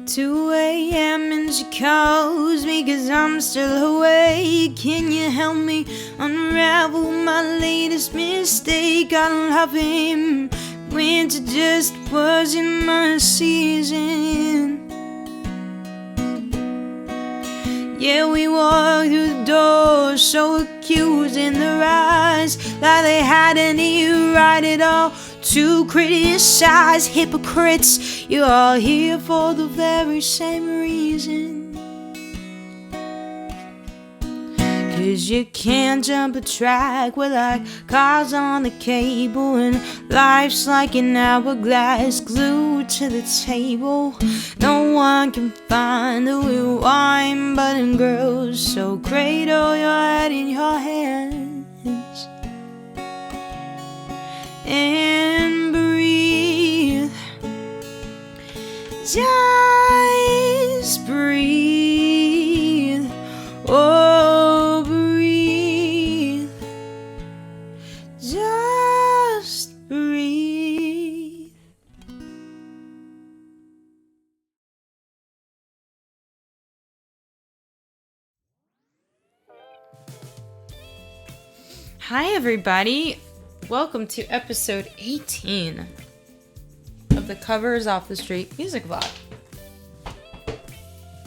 2 a.m. and she calls me 'cause I'm still awake. Can you help me unravel my latest mistake? I love him. Winter just wasn't my season. Yeah, we walked through the door, so accusing their eyes, like they had any right at all to criticize. Hypocrites, you're all here for the very same reason. 'Cause you can't jump a track with like cars on the cable, and life's like an hourglass glued to the table. No one can find the rewind button, girls, so cradle your head in your hands and breathe. Just breathe. Oh, breathe. Just breathe. Hi, everybody. Welcome to episode 18 of the Covers Off the Street music vlog.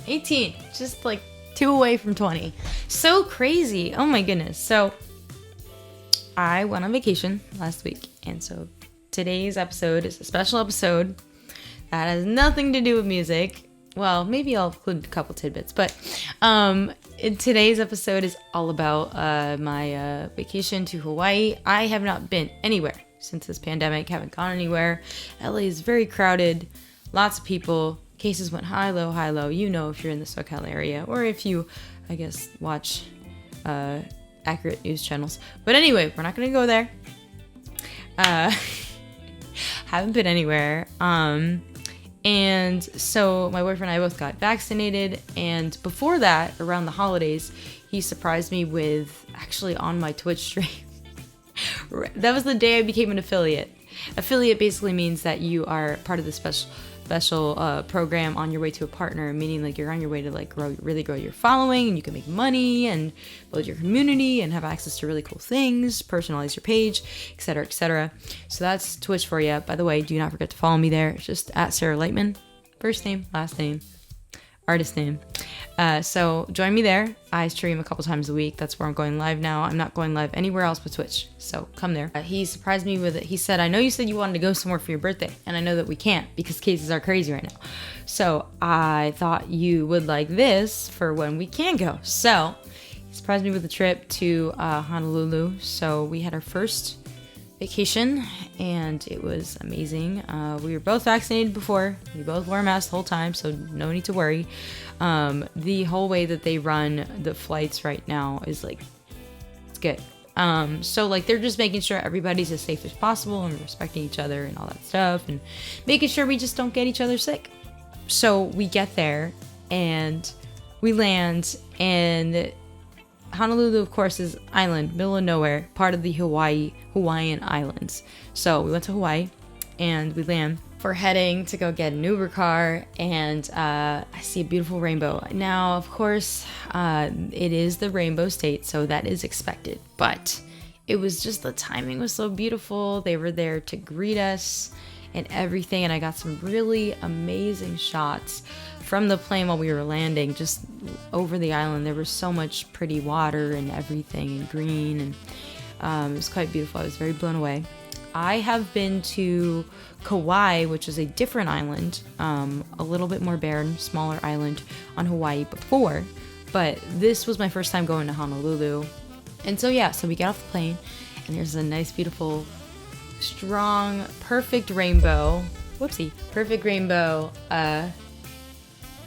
18, just like 2 away from 20. So crazy. Oh my goodness. So I went on vacation last week, and so today's episode is a special episode that has nothing to do with music. Well, maybe I'll include a couple tidbits, but today's episode is all about my vacation to Hawaii. I have not been anywhere since this pandemic. Haven't gone anywhere. LA is very crowded. Lots of people. Cases went high, low, high, low. You know, if you're in the SoCal area, or if you, I guess, watch accurate news channels. But anyway, we're not going to go there. Haven't been anywhere. And so my boyfriend and I both got vaccinated, and before that, around the holidays, he surprised me with, actually on my Twitch stream. That was the day I became an affiliate. Affiliate basically means that you are part of the special program on your way to a partner, meaning like you're on your way to like really grow your following, and you can make money and build your community and have access to really cool things, personalize your page, etc., etc. So that's Twitch for you. By the way, do not forget to follow me there. It's just at Sarah Lightman, first name, last name, artist name. So join me there. I stream a couple times a week. That's where I'm going live now. I'm not going live anywhere else but Twitch. So come there. He surprised me with it. He said, I know you said you wanted to go somewhere for your birthday, and I know that we can't because cases are crazy right now. So I thought you would like this for when we can go. So he surprised me with a trip to Honolulu. So we had our first vacation, and it was amazing. We were both vaccinated before. We both wore masks the whole time, so no need to worry. The whole way that they run the flights right now is like, it's good. So like they're just making sure everybody's as safe as possible and respecting each other and all that stuff, and making sure we just don't get each other sick. So we get there and we land, and Honolulu, of course, is island, middle of nowhere, part of the Hawaiian Islands. So we went to Hawaii and we land. We're heading to go get an Uber car, and I see a beautiful rainbow. Now, of course, it is the rainbow state, so that is expected. But it was just, the timing was so beautiful. They were there to greet us and everything, and I got some really amazing shots from the plane while we were landing, just over the island. There was so much pretty water and everything, and green, and it was quite beautiful. I was very blown away. I have been to Kauai, which is a different island, a little bit more barren, smaller island on Hawaii before, but this was my first time going to Honolulu. And so yeah, so we get off the plane, and there's a nice, beautiful, strong, perfect rainbow,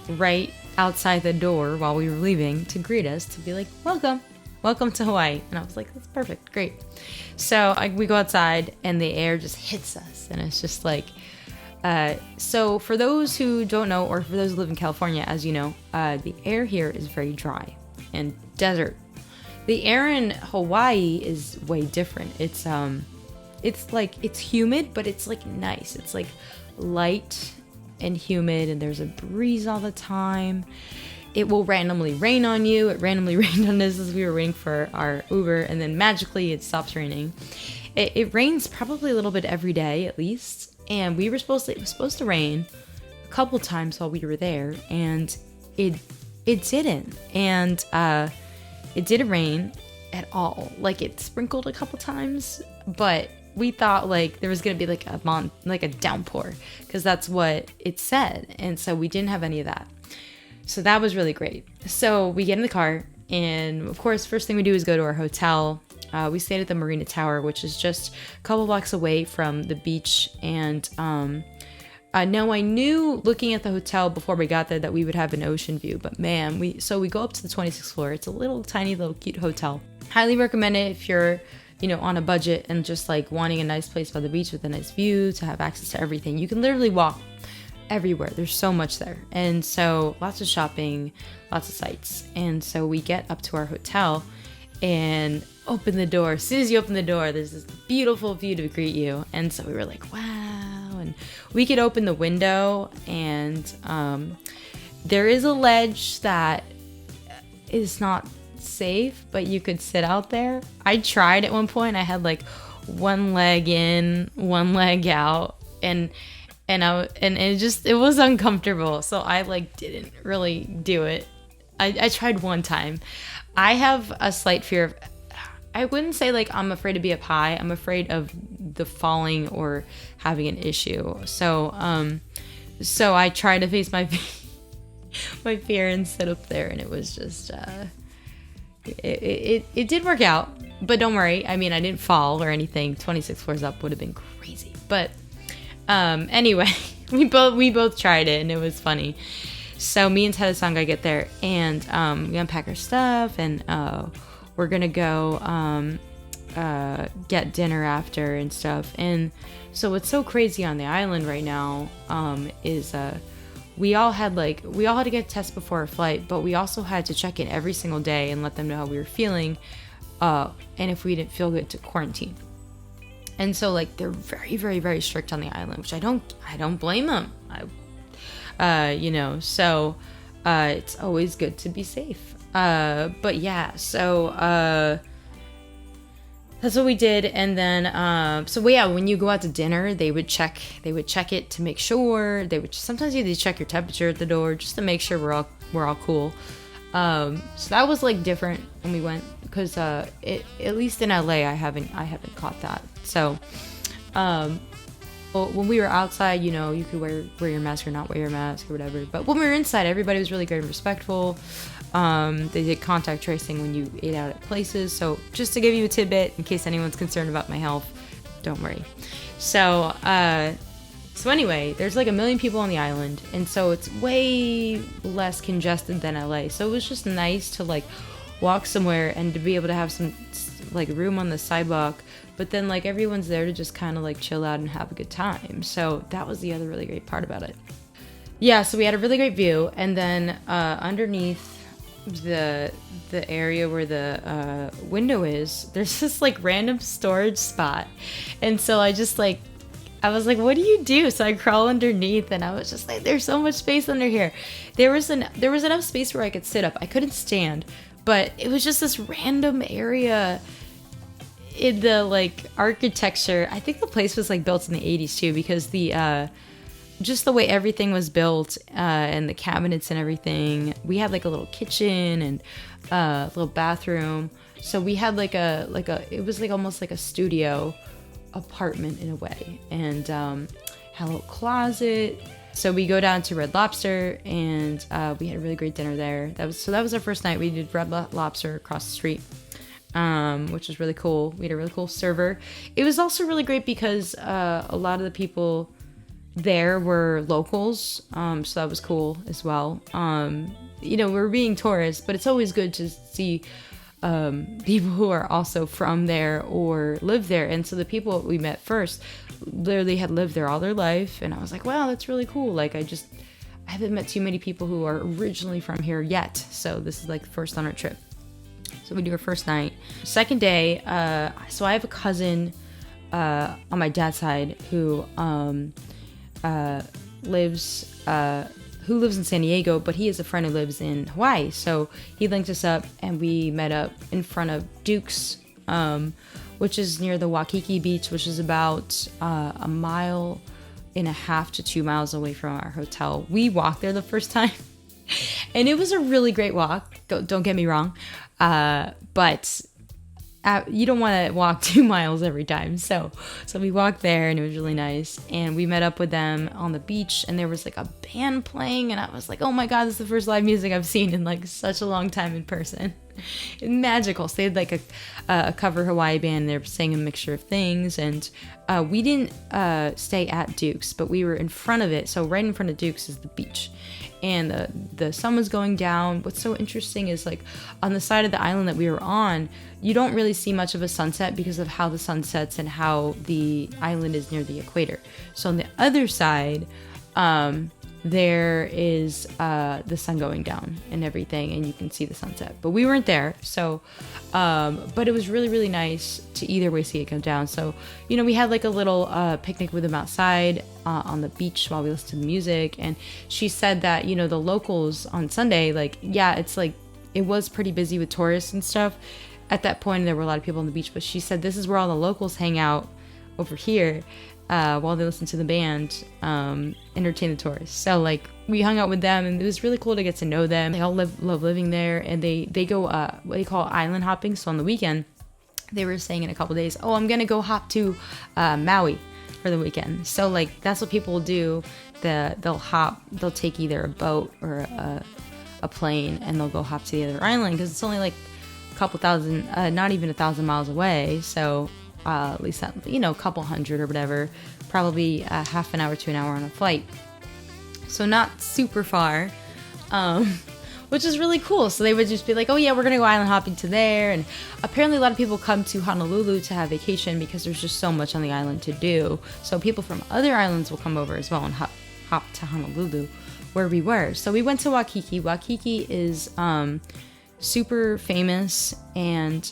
right outside the door while we were leaving to greet us, to be like, welcome to Hawaii. And I was like, that's perfect, great. So we go outside, and the air just hits us, and it's just like, so for those who don't know, or for those who live in California, as you know, the air here is very dry and desert. The air in Hawaii is way different. It's like, it's humid, but it's like nice. It's like light and humid, and there's a breeze all the time. It will randomly rain on you. It randomly rained on us as we were waiting for our Uber, and then magically it stops raining. It rains probably a little bit every day at least, and it was supposed to rain a couple times while we were there, and it didn't, and it didn't rain at all. Like, it sprinkled a couple times, but we thought like there was gonna be like a downpour, because that's what it said, and so we didn't have any of that. So that was really great. So we get in the car, and of course, first thing we do is go to our hotel. We stayed at the Marina Tower, which is just a couple blocks away from the beach. And now I knew looking at the hotel before we got there that we would have an ocean view. But man, we go up to the 26th floor. It's a little tiny, little cute hotel. Highly recommend it if you're, on a budget and just like wanting a nice place by the beach with a nice view to have access to everything. You can literally walk everywhere. There's so much there. And so lots of shopping, lots of sights. And so we get up to our hotel and open the door. As soon as you open the door, there's this beautiful view to greet you. And so we were like, wow. And we could open the window, and there is a ledge that is not safe, but you could sit out there. I tried at one point. I had like one leg in, one leg out, and it was uncomfortable, so I like didn't really do it. I tried one time. I have a slight fear of, I wouldn't say like I'm afraid to be up high. I'm afraid of the falling or having an issue. So I tried to face my my fear and sit up there, and it was just it did work out. But don't worry. I mean, I didn't fall or anything. 26 floors up would have been crazy. But anyway, we both tried it, and it was funny. So me and Tedasanga get there, and we unpack our stuff, and we're gonna go get dinner after and stuff. And so what's so crazy on the island right now is we all had to get tests before our flight, but we also had to check in every single day and let them know how we were feeling, and if we didn't feel good, to quarantine. And so like they're very, very, very strict on the island, which I don't blame them. So it's always good to be safe. But yeah, so that's what we did. And then when you go out to dinner, they would check it to make sure. Sometimes you check your temperature at the door just to make sure we're all cool. So that was like different when we went, because at least in LA I haven't caught that. So when we were outside, you could wear your mask or not wear your mask or whatever. But when we were inside, everybody was really great and respectful. They did contact tracing when you ate out at places. So just to give you a tidbit, in case anyone's concerned about my health, don't worry. So anyway, there's like 1 million people on the island, and so it's way less congested than LA. So it was just nice to like walk somewhere and to be able to have some like room on the sidewalk, but then like everyone's there to just kind of like chill out and have a good time. So that was the other really great part about it. Yeah, so we had a really great view, and then underneath the area where the window is, there's this like random storage spot. And so I was like, what do you do? So I crawl underneath, and I was just like, there's so much space under here. There was enough space where I could sit up. I couldn't stand, but it was just this random area in the like architecture. I think the place was like built in the 80s too, because the just the way everything was built, and the cabinets and everything. We had like a little kitchen and a little bathroom. So we had it was like almost like a studio apartment in a way, and had a little closet. So we go down to Red Lobster, and we had a really great dinner there. That was our first night. We did Red Lobster across the street, which was really cool. We had a really cool server. It was also really great because a lot of the people there were locals, so that was cool as well. We're being tourists, but it's always good to see people who are also from there or live there. And so the people we met first literally had lived there all their life, and I was like, wow, that's really cool. Like I haven't met too many people who are originally from here yet, so this is like the first on our trip. So we do our first night. Second day, so I have a cousin on my dad's side who lives who lives in San Diego, but he has a friend who lives in Hawaii. So he linked us up and we met up in front of Duke's, which is near the Waikiki beach, which is about a mile and a half to 2 miles away from our hotel. We walked there the first time and it was a really great walk. Don't get me wrong. But you don't want to walk 2 miles every time. So we walked there and it was really nice. And we met up with them on the beach and there was like a band playing and I was like, oh my God, this is the first live music I've seen in like such a long time in person. Magical. So they had like a cover Hawaii band. They were saying a mixture of things. And we didn't stay at Duke's, but we were in front of it. So right in front of Duke's is the beach. And the sun was going down. What's so interesting is like on the side of the island that we were on, you don't really see much of a sunset because of how the sun sets and how the island is near the equator. So on the other side, there is the sun going down and everything, and you can see the sunset. But we weren't there, so but it was really, really nice to either way see it go down. So, you know, we had like a little picnic with them outside on the beach while we listened to the music. And she said that, you know, the locals on Sunday, like, yeah, it's like it was pretty busy with tourists and stuff at that point. There were a lot of people on the beach, but she said this is where all the locals hang out over here while they listen to the band, entertain the tourists. So like we hung out with them and it was really cool to get to know them. They all love living there, and they go what they call island hopping. So on the weekend they were saying in a couple days, oh, I'm gonna go hop to Maui for the weekend. So like that's what people will do. They'll take either a boat or a plane and they'll go hop to the other island because it's only like a couple thousand, not even 1,000 miles away. So at least that, you know, a couple hundred or whatever, probably half an hour to an hour on a flight. So not super far, which is really cool. So they would just be like, oh yeah, we're gonna go island hopping to there. And apparently a lot of people come to Honolulu to have vacation because there's just so much on the island to do. So people from other islands will come over as well and hop to Honolulu where we were. So we went to Waikiki. Waikiki is super famous and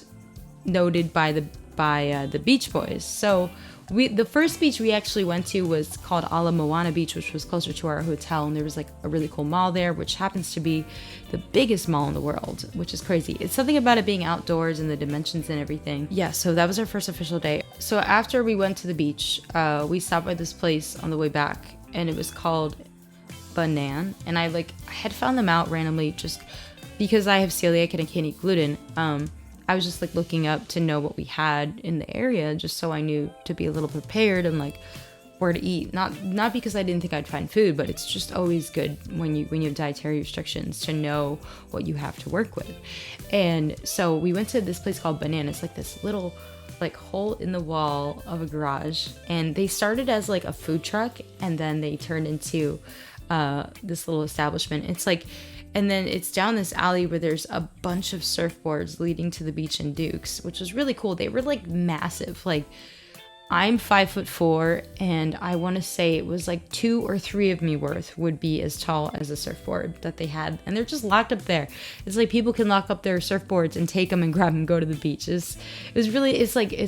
noted by the Beach Boys. So the first beach we actually went to was called Ala Moana Beach, which was closer to our hotel, and there was like a really cool mall there, which happens to be the biggest mall in the world, which is crazy. It's something about it being outdoors and the dimensions and everything. Yeah, so that was our first official day. So after we went to the beach, we stopped by this place on the way back, and it was called Banan, and I had found them out randomly just because I have celiac and I can't eat gluten. I was just like looking up to know what we had in the area, just so I knew to be a little prepared and like where to eat. Not because I didn't think I'd find food, but it's just always good when you have dietary restrictions to know what you have to work with. And so we went to this place called Banana. It's like this little like hole in the wall of a garage, and they started as like a food truck, and then they turned into this little establishment. It's like, and then it's down this alley where there's a bunch of surfboards leading to the beach in Duke's, which was really cool. They were like massive. Like I'm 5'4", and I want to say it was like 2 or 3 of me worth would be as tall as a surfboard that they had, and they're just locked up there. It's like people can lock up their surfboards and take them and grab them and go to the beach. It's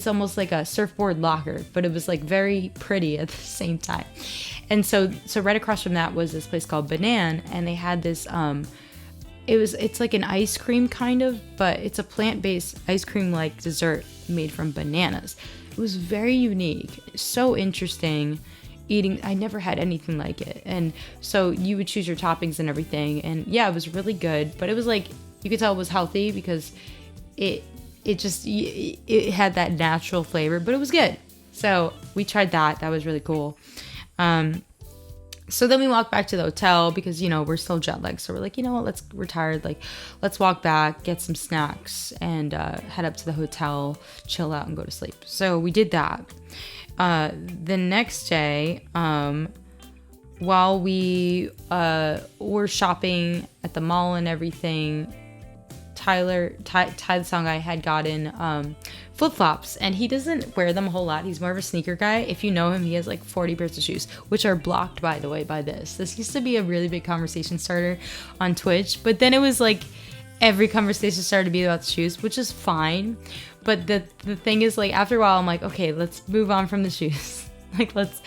almost like a surfboard locker, but it was like very pretty at the same time. And so right across from that was this place called Banan, and they had this it's like an ice cream kind of, but it's a plant-based ice cream like dessert made from bananas. It was very unique, so interesting eating. I never had anything like it. And so you would choose your toppings and everything, and yeah, it was really good, but it was like, you could tell it was healthy because it had that natural flavor, but it was good. So we tried that. That was really cool. So then we walked back to the hotel because, you know, we're still jet lagged. So we're like, you know what, we're tired. Like, let's walk back, get some snacks, and head up to the hotel, chill out, and go to sleep. So we did that. The next day, while we were shopping at the mall and everything, Ty the song guy had gotten flip-flops, and he doesn't wear them a whole lot. He's more of a sneaker guy. If you know him, he has like 40 pairs of shoes, which are blocked, by the way, by this. This used to be a really big conversation starter on Twitch, but then it was like every conversation started to be about the shoes, which is fine. But the thing is, like, after a while, I'm like, okay, let's move on from the shoes. Like, let's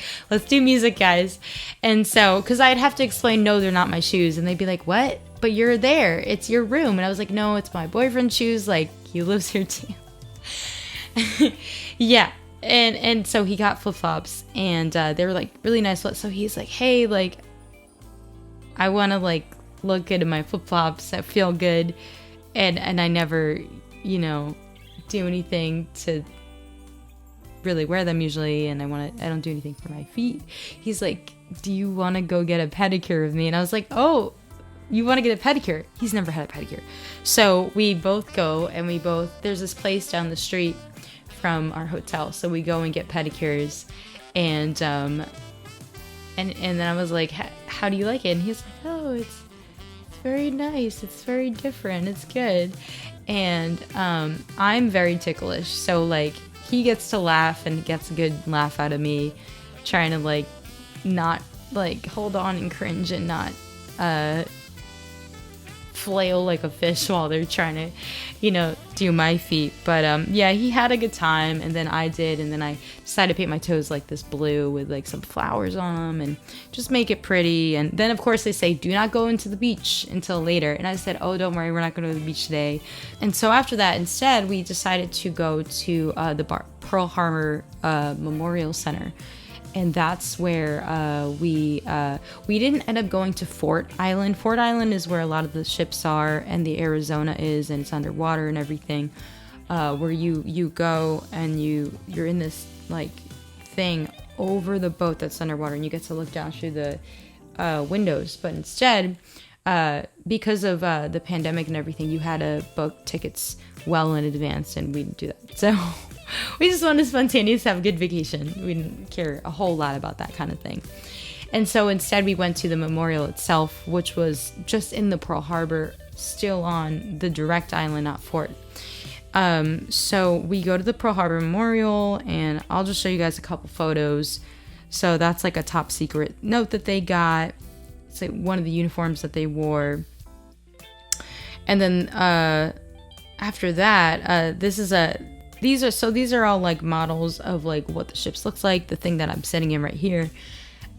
do music, guys. And so, because I'd have to explain, no, they're not my shoes. And they'd be like, what? But you're there. It's your room. And I was like, no, it's my boyfriend's shoes. Like, he lives here too. Yeah. And so he got flip-flops, and they were like really nice. So he's like, hey, like, I want to like look good in my flip-flops that feel good. And I never, you know, do anything to really wear them usually, and I don't do anything for my feet. He's like, do you want to go get a pedicure with me? And I was like, oh, you want to get a pedicure? He's never had a pedicure. So we both go, and there's this place down the street from our hotel, so we go and get pedicures. And then I was like, how do you like it? And he's like, oh, it's very nice, it's very different, it's good. And I'm very ticklish, so like he gets to laugh and gets a good laugh out of me, trying to like not like hold on and cringe and not flail like a fish while they're trying to, you know, do my feet. But yeah, he had a good time, and then I did, and then I decided to paint my toes like this blue with like some flowers on them and just make it pretty. And then of course they say do not go into the beach until later, and I said, oh, don't worry, we're not going to the beach today. And so after that, instead we decided to go to the Pearl Harbor Memorial Center. And that's where we didn't end up going to Fort Island. Fort Island is where a lot of the ships are, and the Arizona is, and it's underwater and everything. Where you go and you're in this like thing over the boat that's underwater, and you get to look down through the windows. But instead, because of the pandemic and everything, you had to book tickets well in advance, and we didn't do that. So we just wanted to spontaneous have a good vacation. We didn't care a whole lot about that kind of thing. And so instead we went to the memorial itself, which was just in the Pearl Harbor, still on the direct island, not Fort. So we go to the Pearl Harbor Memorial, and I'll just show you guys a couple photos. So that's like a top secret note that they got. It's like one of the uniforms that they wore. And then after that, these are all like models of like what the ships looks like, the thing that I'm sitting in right here.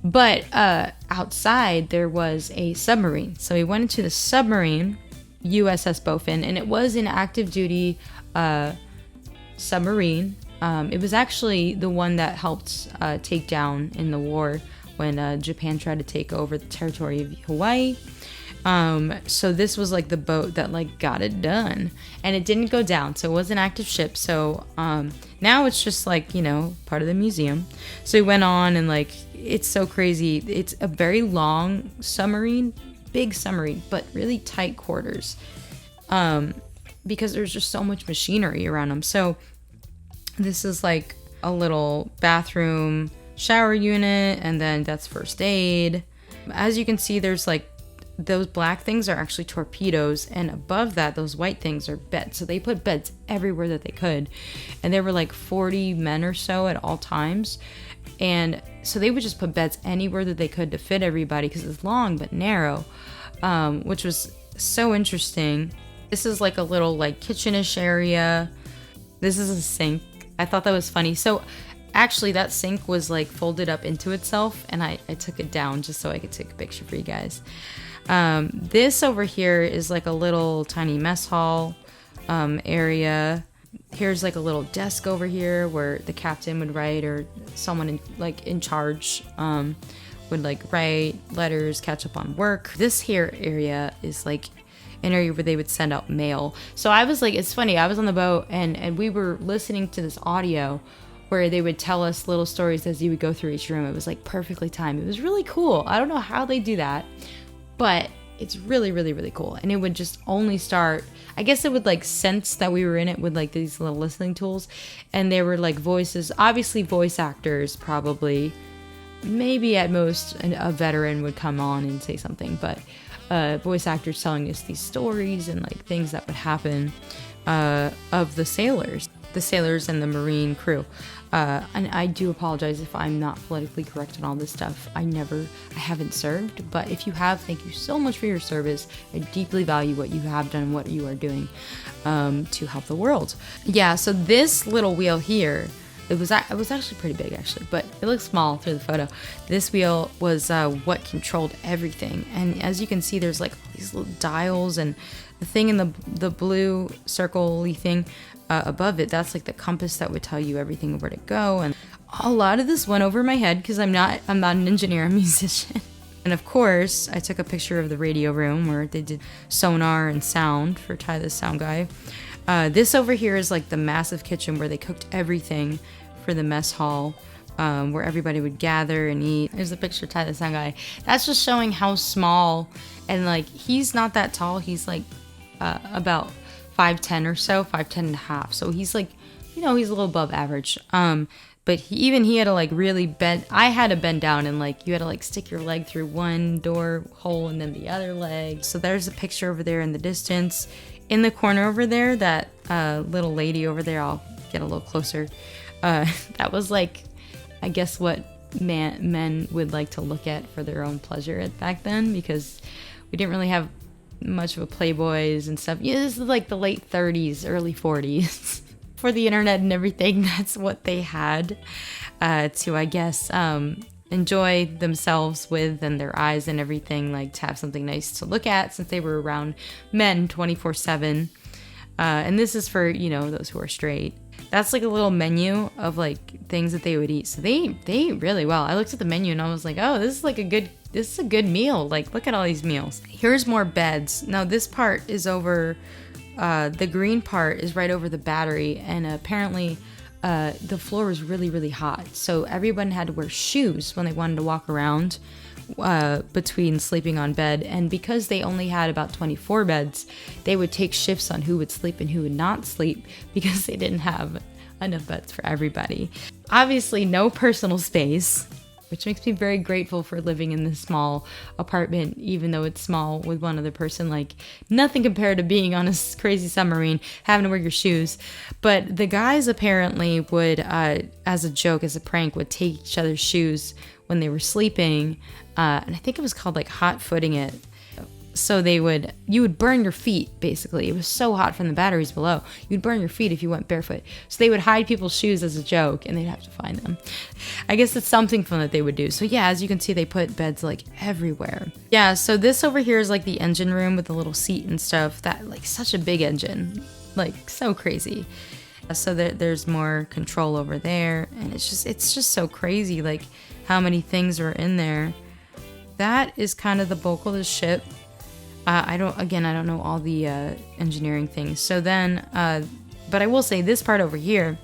But outside there was a submarine. So we went into the submarine, USS Bowfin, and it was an active duty submarine. It was actually the one that helped take down in the war when Japan tried to take over the territory of Hawaii. So this was like the boat that like got it done, and it didn't go down, so it was an active ship. So now it's just like, you know, part of the museum. So we went on, and like it's so crazy. It's a very long submarine, big submarine, but really tight quarters, because there's just so much machinery around them. So this is like a little bathroom, shower unit, and then that's first aid. As you can see, there's like those black things are actually torpedoes, and above that, those white things are beds. So they put beds everywhere that they could, and there were like 40 men or so at all times, and so they would just put beds anywhere that they could to fit everybody, because it's long but narrow, which was so interesting. This is like a little like kitchen-ish area. This is a sink. I thought that was funny. So actually that sink was like folded up into itself, and I took it down just so I could take a picture for you guys. This over here is like a little tiny mess hall area. Here's like a little desk over here where the captain would write, or someone in charge would like write letters, catch up on work. This here area is like an area where they would send out mail. So I was like, it's funny, I was on the boat and we were listening to this audio where they would tell us little stories as you would go through each room. It was like perfectly timed. It was really cool. I don't know how they do that, but it's really, really, really cool. And it would just only start, I guess it would like sense that we were in it with like these little listening tools. And there were like voices, obviously voice actors probably. Maybe at most a veteran would come on and say something, but voice actors telling us these stories and like things that would happen of the sailors and the Marine crew. And I do apologize if I'm not politically correct on all this stuff. I haven't served, but if you have, thank you so much for your service. I deeply value what you have done and what you are doing to help the world. Yeah, so this little wheel here, It was actually pretty big actually, but it looks small through the photo. This wheel was what controlled everything, and as you can see, there's like all these little dials, and the thing in the blue circle-y thing above it, that's like the compass that would tell you everything where to go. And a lot of this went over my head because I'm not an engineer, I'm a musician. And of course, I took a picture of the radio room where they did sonar and sound for Ty the Sound Guy. This over here is like the massive kitchen where they cooked everything for the mess hall, where everybody would gather and eat. There's a picture of Ty the Sound Guy. That's just showing how small, and like he's not that tall. He's like about 5'10" or so, 5'10" and a half. So he's like, you know, he's a little above average. But he had to like really bend. I had to bend down, and like you had to like stick your leg through one door hole and then the other leg. So there's a picture over there in the distance. In the corner over there, that little lady over there, I'll get a little closer. That was like, I guess what men would like to look at for their own pleasure back then, because we didn't really have much of a Playboys and stuff. Yeah, this is like the late 30s, early 40s. For the internet and everything, that's what they had to, I guess, enjoy themselves with, and their eyes and everything, like to have something nice to look at, since they were around men 24/7. And this is for, you know, those who are straight. That's like a little menu of like things that they would eat. So they ate really well. I looked at the menu and I was like, oh, this is a good meal. Like, look at all these meals. Here's more beds. Now this part is over. The green part is right over the battery, and apparently the floor was really, really hot. So everyone had to wear shoes when they wanted to walk around between sleeping on bed. And because they only had about 24 beds, they would take shifts on who would sleep and who would not sleep, because they didn't have enough beds for everybody. Obviously, no personal space, which makes me very grateful for living in this small apartment, even though it's small with one other person. Like, nothing compared to being on a crazy submarine, having to wear your shoes. But the guys apparently would, as a joke, as a prank, would take each other's shoes when they were sleeping. And I think it was called like hot footing it. So you would burn your feet, basically. It was so hot from the batteries below. You'd burn your feet if you went barefoot. So they would hide people's shoes as a joke, and they'd have to find them. I guess it's something fun that they would do. So yeah, as you can see, they put beds like everywhere. Yeah, so this over here is like the engine room with the little seat and stuff. That, like, such a big engine. Like, so crazy. So there's more control over there, and it's just so crazy, like, how many things are in there. That is kind of the bulk of the ship. I don't know all the engineering things. So then, but I will say this part over here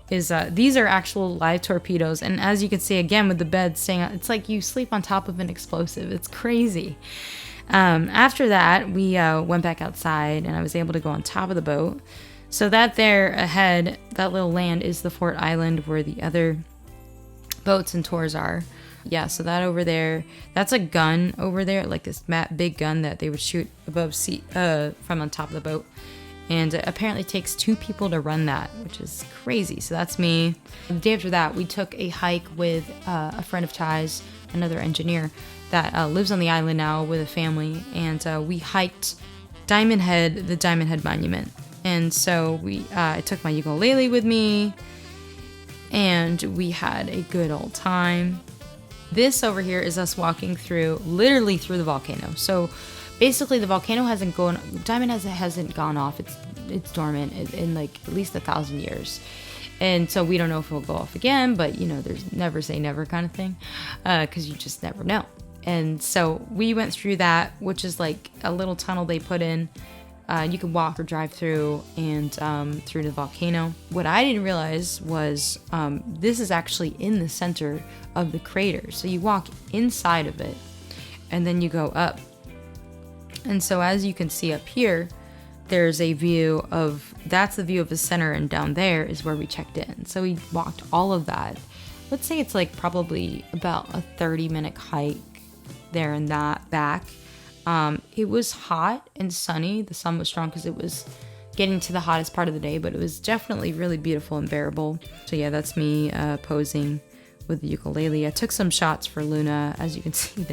is these are actual live torpedoes. And as you can see, again, with the bed staying on, it's like you sleep on top of an explosive. It's crazy. After that, we went back outside, and I was able to go on top of the boat. So that there ahead, that little land, is the Fort Island where the other boats and tours are. Yeah, so that over there, that's a gun over there, like this big gun that they would shoot above from on top of the boat. And it apparently takes 2 people to run that, which is crazy. So that's me. The day after that, we took a hike with a friend of Ty's, another engineer that lives on the island now with a family. And we hiked the Diamond Head Monument. And so I took my ukulele with me, and we had a good old time. This over here is us walking literally through the volcano. So basically the volcano hasn't gone off. It's dormant in like at least 1,000 years. And so we don't know if it'll go off again, but you know, there's never say never kind of thing, because you just never know. And so we went through that, which is like a little tunnel they put in. You can walk or drive through, and through the volcano. What I didn't realize was this is actually in the center of the crater. So you walk inside of it, and then you go up. And so as you can see up here, there's a view of, that's the view of the center, and down there is where we checked in. So we walked all of that. Let's say it's like probably about a 30-minute hike there and that back. It was hot and sunny. The sun was strong because it was getting to the hottest part of the day, but it was definitely really beautiful and bearable. So yeah, that's me posing with the ukulele. I took some shots for Luna. As you can see,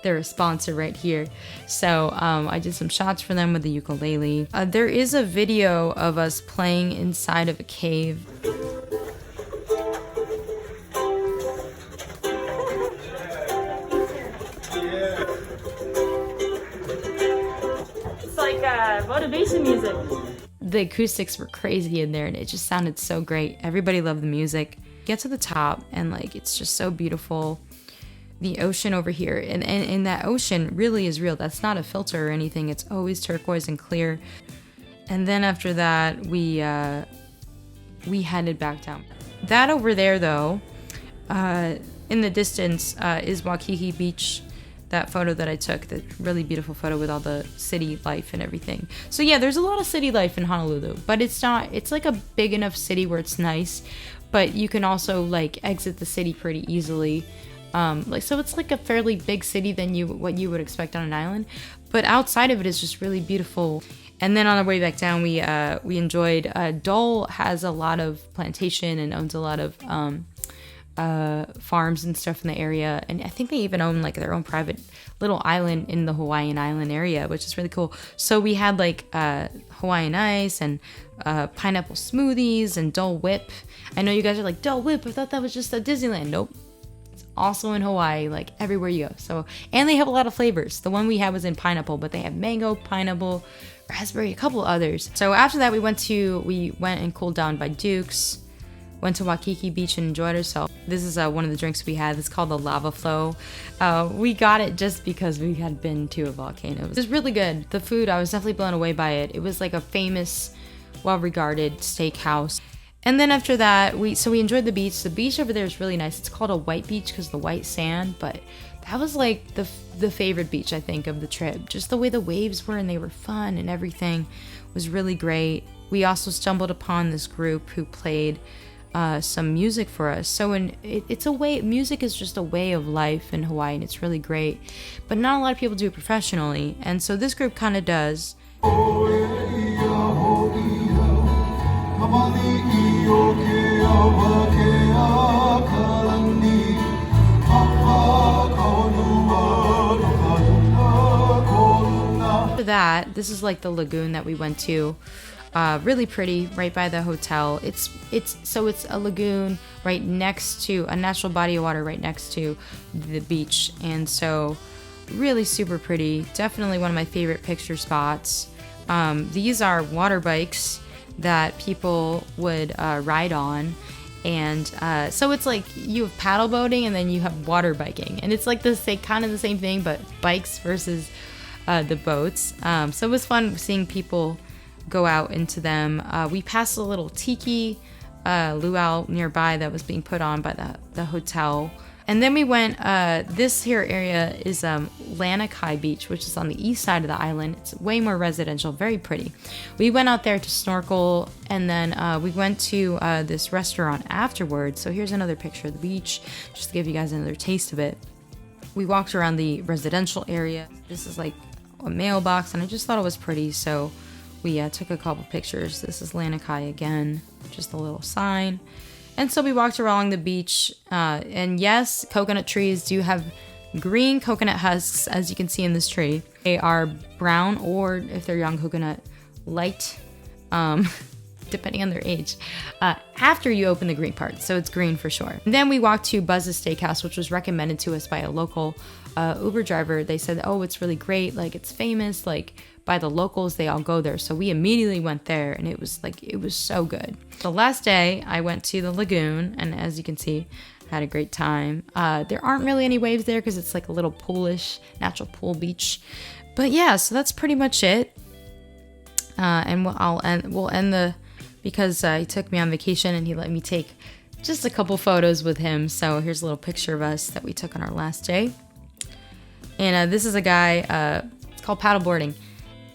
they're a sponsor right here. So I did some shots for them with the ukulele. There is a video of us playing inside of a cave. the music. The acoustics were crazy in there and it just sounded so great. Everybody loved the music. Get to the top and like it's just so beautiful. The ocean over here and that ocean really is real. That's not a filter or anything. It's always turquoise and clear. And then after that we headed back down. That over there though, in the distance is Waikiki Beach. That photo that I took, that really beautiful photo with all the city life and everything. So yeah, there's a lot of city life in Honolulu, but it's like a big enough city where it's nice, but you can also like exit the city pretty easily. So it's like a fairly big city than what you would expect on an island, but outside of it is just really beautiful. And then on our way back down, we enjoyed, Dole has a lot of plantation and owns a lot of, farms and stuff in the area, and I think they even own like their own private little island in the Hawaiian island area, which is really cool. So we had like Hawaiian ice and pineapple smoothies and Dole Whip. I know you guys are like, Dole Whip, I thought that was just at Disneyland. Nope, it's also in Hawaii, like everywhere you go. So, and they have a lot of flavors. The one we had was in pineapple, but they have mango, pineapple, raspberry, a couple others. So after that we went and cooled down by Duke's. Went to Waikiki Beach and enjoyed ourselves. This is one of the drinks we had. It's called the Lava Flow. We got it just because we had been to a volcano. It was really good. The food, I was definitely blown away by it. It was like a famous, well-regarded steakhouse. And then after that, we enjoyed the beach. The beach over there is really nice. It's called a white beach because of the white sand, but that was like the favorite beach, I think, of the trip. Just the way the waves were and they were fun and everything was really great. We also stumbled upon this group who played some music for us. So it's a way, music is just a way of life in Hawaii and it's really great, but not a lot of people do it professionally, and so this group kind of does. After that, this is like the lagoon that we went to. Really pretty, right by the hotel. It's a lagoon right next to a natural body of water right next to the beach, and so really super pretty. Definitely one of my favorite picture spots. These are water bikes that people would ride on, and so it's like you have paddle boating and then you have water biking, and it's like kind of the same thing, but bikes versus the boats. So it was fun seeing people go out into them. We passed a little tiki luau nearby that was being put on by the hotel. And then we went, this here area is Lanikai Beach, which is on the east side of the island. It's way more residential, very pretty. We went out there to snorkel, and then we went to this restaurant afterwards. So here's another picture of the beach, just to give you guys another taste of it. We walked around the residential area. This is like a mailbox, and I just thought it was pretty, so we took a couple pictures. This is Lanikai again, just a little sign. And so we walked along the beach, and yes, coconut trees do have green coconut husks, as you can see in this tree. They are brown, or if they're young coconut, light, depending on their age, after you open the green part, so it's green for sure. And then we walked to Buzz's Steakhouse, which was recommended to us by a local Uber driver. They said, oh, it's really great, like it's famous, like by the locals, they all go there. So we immediately went there, and it was so good. The last day I went to the lagoon, and as you can see, had a great time. There aren't really any waves there because it's like a little poolish, natural pool beach. But yeah, so that's pretty much it. And we'll end because he took me on vacation and he let me take just a couple photos with him. So here's a little picture of us that we took on our last day. And this is a guy, it's called paddleboarding.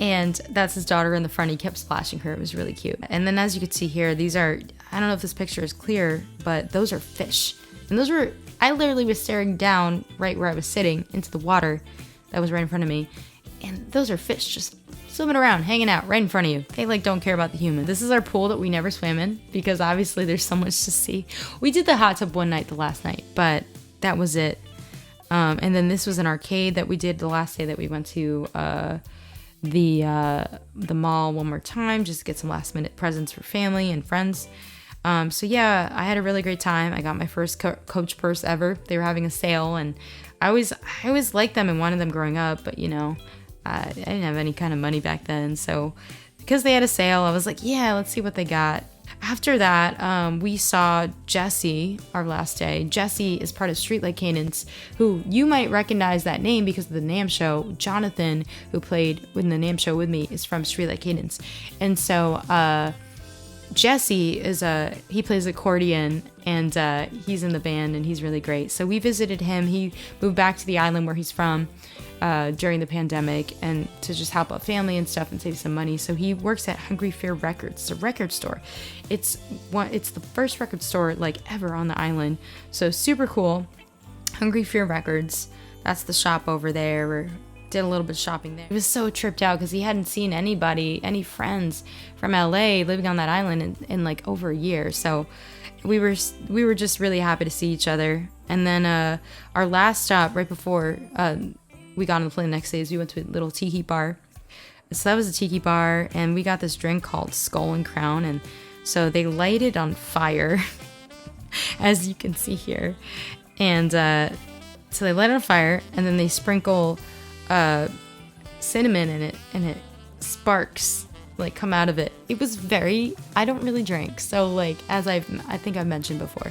And that's his daughter in the front. He kept splashing her. It was really cute. And then as you can see here, these are, I don't know if this picture is clear, but those are fish. And I literally was staring down right where I was sitting into the water that was right in front of me. And those are fish just swimming around, hanging out right in front of you. They don't care about the human. This is our pool that we never swam in because obviously there's so much to see. We did the hot tub one night the last night, but that was it. And then this was an arcade that we did the last day that we went to the mall one more time, just to get some last minute presents for family and friends. So yeah, I had a really great time. I got my first Coach purse ever. They were having a sale, and I always liked them and wanted them growing up, but I didn't have any kind of money back then, so because they had a sale, I was like, yeah, let's see what they got. After that, we saw Jesse our last day. Jesse is part of Streetlight Canaans, who you might recognize that name because of the NAMM show. Jonathan, who played in the NAMM show with me, is from Streetlight Canaans. And so Jesse he plays accordion, and he's in the band, and he's really great. So we visited him. He moved back to the island where he's from during the pandemic, and to just help out family and stuff and save some money. So he works at Hungry Fear Records. It's a record store. It's the first record store like ever on the island. So super cool. Hungry Fear Records. That's the shop over there. We did a little bit of shopping there. He was so tripped out because he hadn't seen any friends from LA living on that island in like over a year. So we were just really happy to see each other. And then our last stop right before we got on the plane the next day is we went to a little tiki bar. So that was a tiki bar, and we got this drink called Skull and Crown, and so they light it on fire, as you can see here. And so they light it on fire, and then they sprinkle cinnamon in it, and it sparks like come out of it. It was I don't really drink, so like as I think I've mentioned before.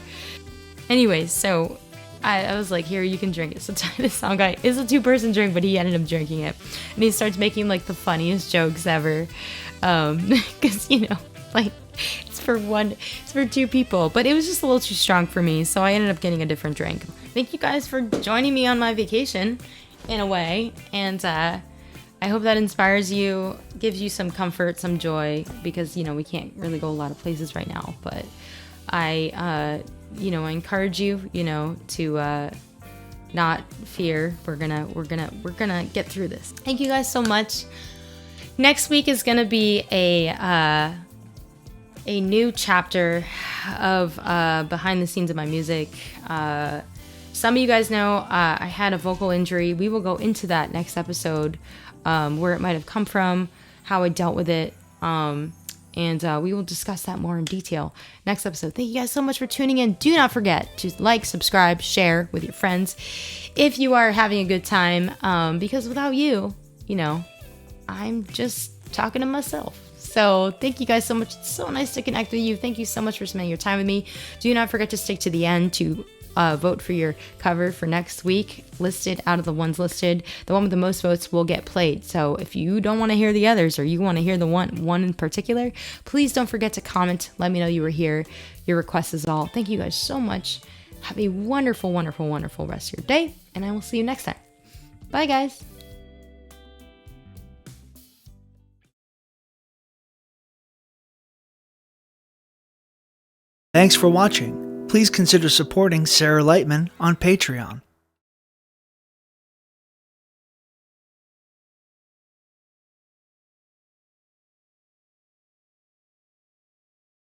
Anyways, so I was like, here, you can drink it. So this song guy is a 2-person drink, but he ended up drinking it, and he starts making like the funniest jokes ever, because like it's for 2 people, but it was just a little too strong for me, so I ended up getting a different drink. Thank you guys for joining me on my vacation in a way, and I hope that inspires you, gives you some comfort, some joy, because we can't really go a lot of places right now, but I encourage you, to not fear. We're gonna get through this. Thank you guys so much. Next week is gonna be a new chapter of behind the scenes of my music. Some of you guys know I had a vocal injury. We will go into that next episode, where it might have come from, how I dealt with it. And we will discuss that more in detail next episode. Thank you guys so much for tuning in. Do not forget to like, subscribe, share with your friends if you are having a good time. Because without you, I'm just talking to myself. So thank you guys so much. It's so nice to connect with you. Thank you so much for spending your time with me. Do not forget to stick to the end to vote for your cover for next week. Listed out of the ones listed, the one with the most votes will get played. So if you don't want to hear the others, or you want to hear the one in particular, please don't forget to comment. Let me know you were here. Your request is all. Thank you guys so much. Have a wonderful, wonderful, wonderful rest of your day, and I will see you next time. Bye, guys. Thanks for watching. Please consider supporting Sarah Lightman on Patreon.